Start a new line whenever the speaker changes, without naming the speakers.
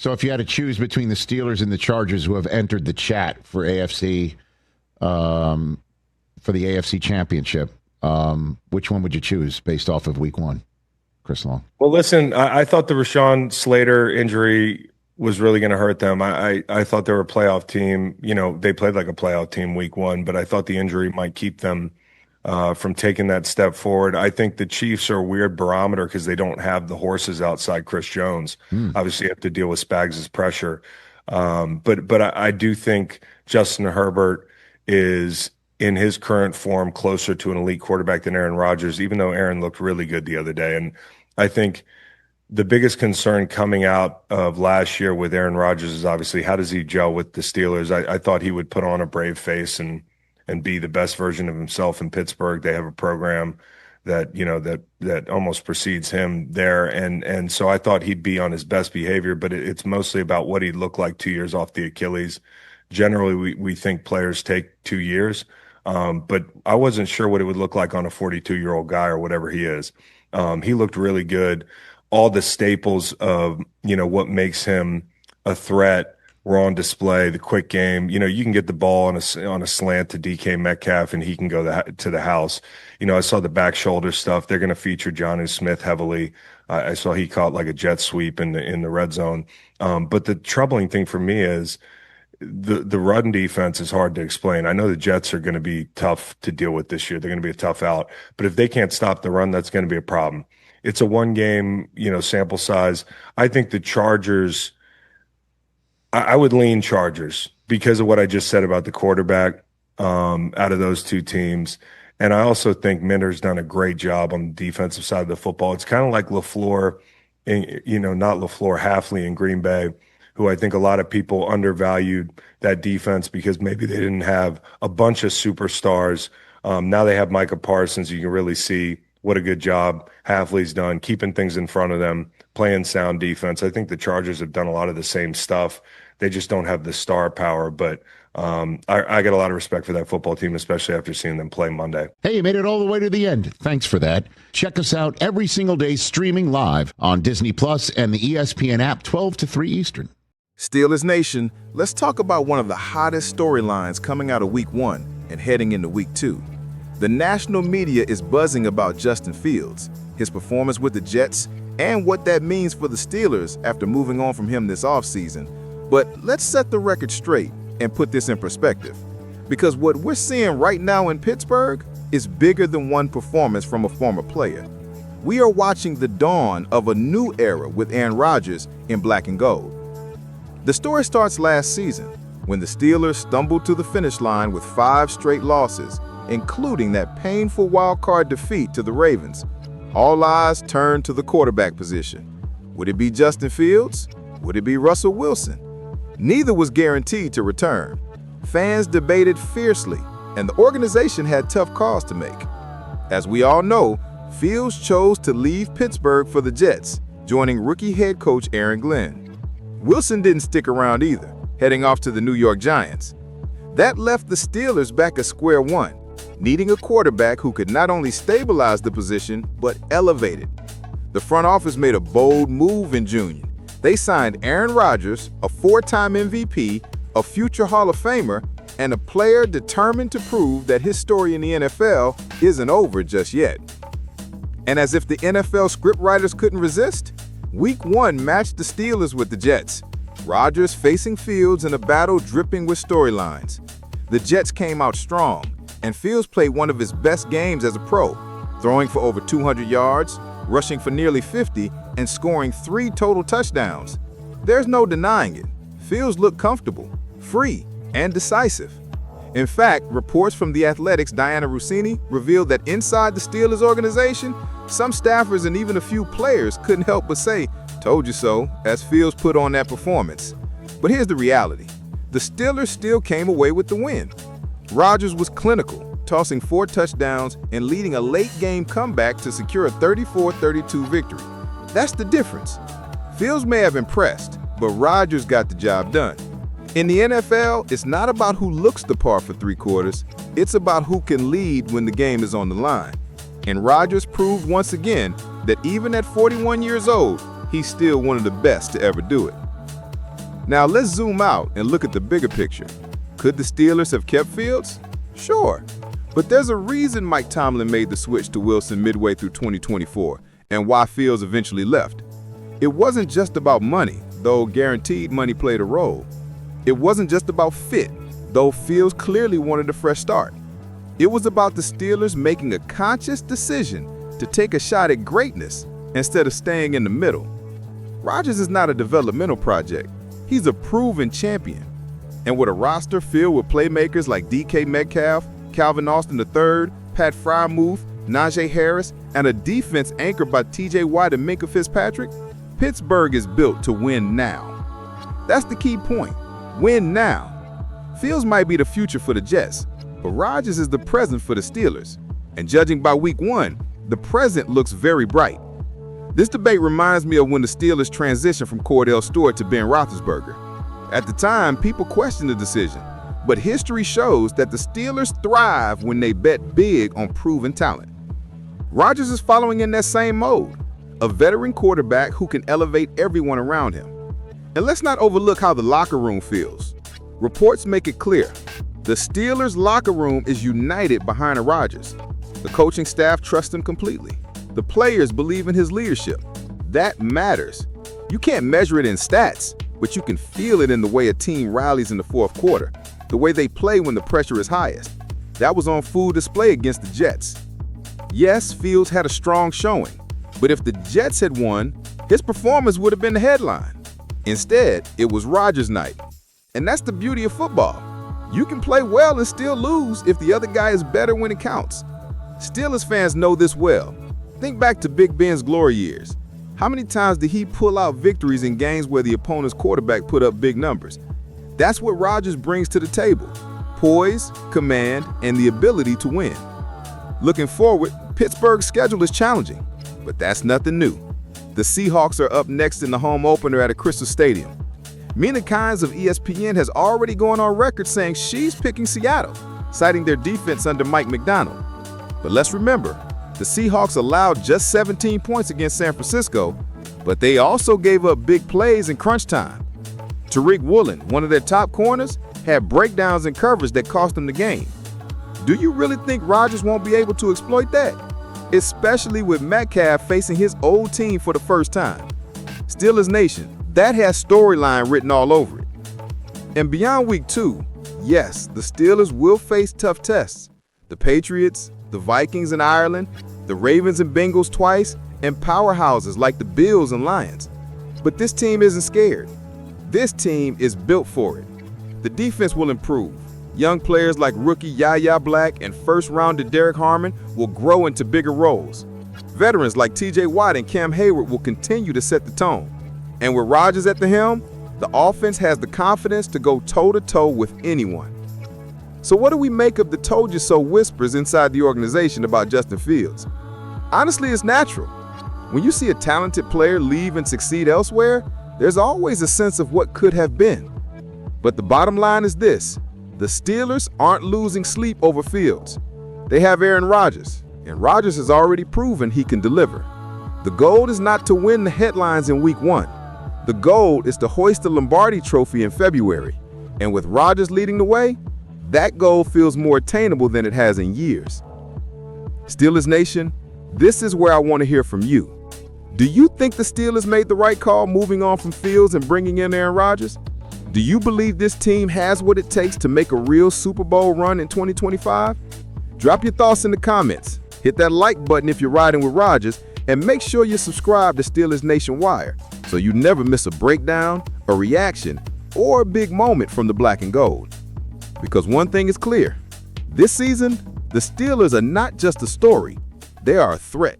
So if you had to choose between the Steelers and the Chargers, who have entered the chat for AFC, for the AFC Championship, which one would you choose based off of Week 1, Chris Long?
Well, listen, I thought the Rashawn Slater injury was really going to hurt them. I thought they were a playoff team. You know, they played like a playoff team Week 1, but I thought the injury might keep them from taking that step forward. I think the Chiefs are a weird barometer because they don't have the horses outside Chris Jones. Obviously, you have to deal with Spags' pressure. But I do think Justin Herbert is, in his current form, closer to an elite quarterback than Aaron Rodgers, even though Aaron looked really good the other day. And I think the biggest concern coming out of last year with Aaron Rodgers is obviously how does he gel with the Steelers? I thought he would put on a brave face and be the best version of himself in Pittsburgh. They have a program that, you know, that almost precedes him there. And so I thought he'd be on his best behavior, but it's mostly about what he'd look like 2 years off the Achilles. Generally, we think players take 2 years. But I wasn't sure what it would look like on a 42-year-old guy or whatever he is. He looked really good. All the staples of, you know, what makes him a threat were on display. The quick game, you know, you can get the ball on a slant to DK Metcalf and he can go to the house. You know, I saw the back shoulder stuff. They're going to feature Jonnu Smith heavily. I saw he caught like a jet sweep in the red zone. But the troubling thing for me is the run defense is hard to explain. I know the Jets are going to be tough to deal with this year. They're going to be a tough out. But if they can't stop the run, that's going to be a problem. It's a one-game, you know, sample size. I think the Chargers, I would lean Chargers because of what I just said about the quarterback out of those two teams. And I also think Minter's done a great job on the defensive side of the football. It's kind of like LaFleur, you know, not LaFleur, Halfley in Green Bay, who I think a lot of people undervalued that defense because maybe they didn't have a bunch of superstars. Now they have Micah Parsons. You can really see what a good job Halfley's done, keeping things in front of them, playing sound defense. I think the Chargers have done a lot of the same stuff. They just don't have the star power, but I got a lot of respect for that football team, especially after seeing them play Monday.
Hey, you made it all the way to the end. Thanks for that. Check us out every single day streaming live on Disney Plus and the ESPN app 12 to 3 Eastern.
Steelers Nation, let's talk about one of the hottest storylines coming out of Week 1 and heading into Week 2. The national media is buzzing about Justin Fields, his performance with the Jets, and what that means for the Steelers after moving on from him this offseason. But let's set the record straight and put this in perspective. Because what we're seeing right now in Pittsburgh is bigger than one performance from a former player. We are watching the dawn of a new era with Aaron Rodgers in black and gold. The story starts last season when the Steelers stumbled to the finish line with 5 straight losses, including that painful wild-card defeat to the Ravens. All eyes turned to the quarterback position. Would it be Justin Fields? Would it be Russell Wilson? Neither was guaranteed to return. Fans debated fiercely, and the organization had tough calls to make. As we all know, Fields chose to leave Pittsburgh for the Jets, joining rookie head coach Aaron Glenn. Wilson didn't stick around either, heading off to the New York Giants. That left the Steelers back at square one, needing a quarterback who could not only stabilize the position, but elevate it. The front office made a bold move in June. They signed Aaron Rodgers, a 4-time MVP, a future Hall of Famer, and a player determined to prove that his story in the NFL isn't over just yet. And as if the NFL scriptwriters couldn't resist, Week 1 matched the Steelers with the Jets, Rodgers facing Fields in a battle dripping with storylines. The Jets came out strong, and Fields played one of his best games as a pro, throwing for over 200 yards, rushing for nearly 50, and scoring 3 total touchdowns. There's no denying it. Fields looked comfortable, free, and decisive. In fact, reports from The Athletic's Diana Rossini revealed that inside the Steelers organization, some staffers and even a few players couldn't help but say, "Told you so," as Fields put on that performance. But here's the reality. The Steelers still came away with the win. Rodgers was clinical, tossing 4 touchdowns and leading a late-game comeback to secure a 34-32 victory. That's the difference. Fields may have impressed, but Rodgers got the job done. In the NFL, it's not about who looks the part for 3 quarters. It's about who can lead when the game is on the line. And Rodgers proved once again that even at 41 years old, he's still one of the best to ever do it. Now let's zoom out and look at the bigger picture. Could the Steelers have kept Fields? Sure. But there's a reason Mike Tomlin made the switch to Wilson midway through 2024 and why Fields eventually left. It wasn't just about money, though guaranteed money played a role. It wasn't just about fit, though Fields clearly wanted a fresh start. It was about the Steelers making a conscious decision to take a shot at greatness instead of staying in the middle. Rodgers is not a developmental project. He's a proven champion. And with a roster filled with playmakers like DK Metcalf, Calvin Austin III, Pat Freiermuth, Najee Harris, and a defense anchored by TJ Watt and Minkah Fitzpatrick, Pittsburgh is built to win now. That's the key point. Win now. Fields might be the future for the Jets, but Rodgers is the present for the Steelers. And judging by week 1, the present looks very bright. This debate reminds me of when the Steelers transitioned from Cordell Stewart to Ben Roethlisberger. At the time, people questioned the decision, but history shows that the Steelers thrive when they bet big on proven talent. Rodgers is following in that same mode, a veteran quarterback who can elevate everyone around him. And let's not overlook how the locker room feels. Reports make it clear. The Steelers' locker room is united behind Rodgers. The coaching staff trusts him completely. The players believe in his leadership. That matters. You can't measure it in stats, but you can feel it in the way a team rallies in the fourth quarter, the way they play when the pressure is highest. That was on full display against the Jets. Yes, Fields had a strong showing, but if the Jets had won, his performance would have been the headline. Instead, it was Rodgers' night. And that's the beauty of football. You can play well and still lose if the other guy is better when it counts. Steelers fans know this well. Think back to Big Ben's glory years. How many times did he pull out victories in games where the opponent's quarterback put up big numbers? That's what Rodgers brings to the table: poise, command, and the ability to win. Looking forward, Pittsburgh's schedule is challenging, but that's nothing new. The Seahawks are up next in the home opener at a Crystal Stadium. Mina Kimes of ESPN has already gone on record saying she's picking Seattle, citing their defense under Mike McDonald. But let's remember, the Seahawks allowed just 17 points against San Francisco, but they also gave up big plays in crunch time. Tariq Woolen, one of their top corners, had breakdowns in coverage that cost them the game. Do you really think Rodgers won't be able to exploit that? Especially with Metcalf facing his old team for the first time. Steelers Nation, that has storyline written all over it. And beyond week 2, yes, the Steelers will face tough tests. The Patriots, the Vikings and Ireland, the Ravens and Bengals twice, and powerhouses like the Bills and Lions. But this team isn't scared. This team is built for it. The defense will improve. Young players like rookie Yaya Black and first-rounder Derek Harmon will grow into bigger roles. Veterans like TJ Watt and Cam Hayward will continue to set the tone. And with Rodgers at the helm, the offense has the confidence to go toe-to-toe with anyone. So what do we make of the told you so whispers inside the organization about Justin Fields? Honestly, it's natural. When you see a talented player leave and succeed elsewhere, there's always a sense of what could have been. But the bottom line is this: the Steelers aren't losing sleep over Fields. They have Aaron Rodgers, and Rodgers has already proven he can deliver. The goal is not to win the headlines in week 1. The goal is to hoist the Lombardi Trophy in February. And with Rodgers leading the way, that goal feels more attainable than it has in years. Steelers Nation, this is where I want to hear from you. Do you think the Steelers made the right call moving on from Fields and bringing in Aaron Rodgers? Do you believe this team has what it takes to make a real Super Bowl run in 2025? Drop your thoughts in the comments. Hit that like button if you're riding with Rodgers, and make sure you subscribe to Steelers Nation Wire so you never miss a breakdown, a reaction, or a big moment from the black and gold. Because one thing is clear, this season, the Steelers are not just a story, they are a threat.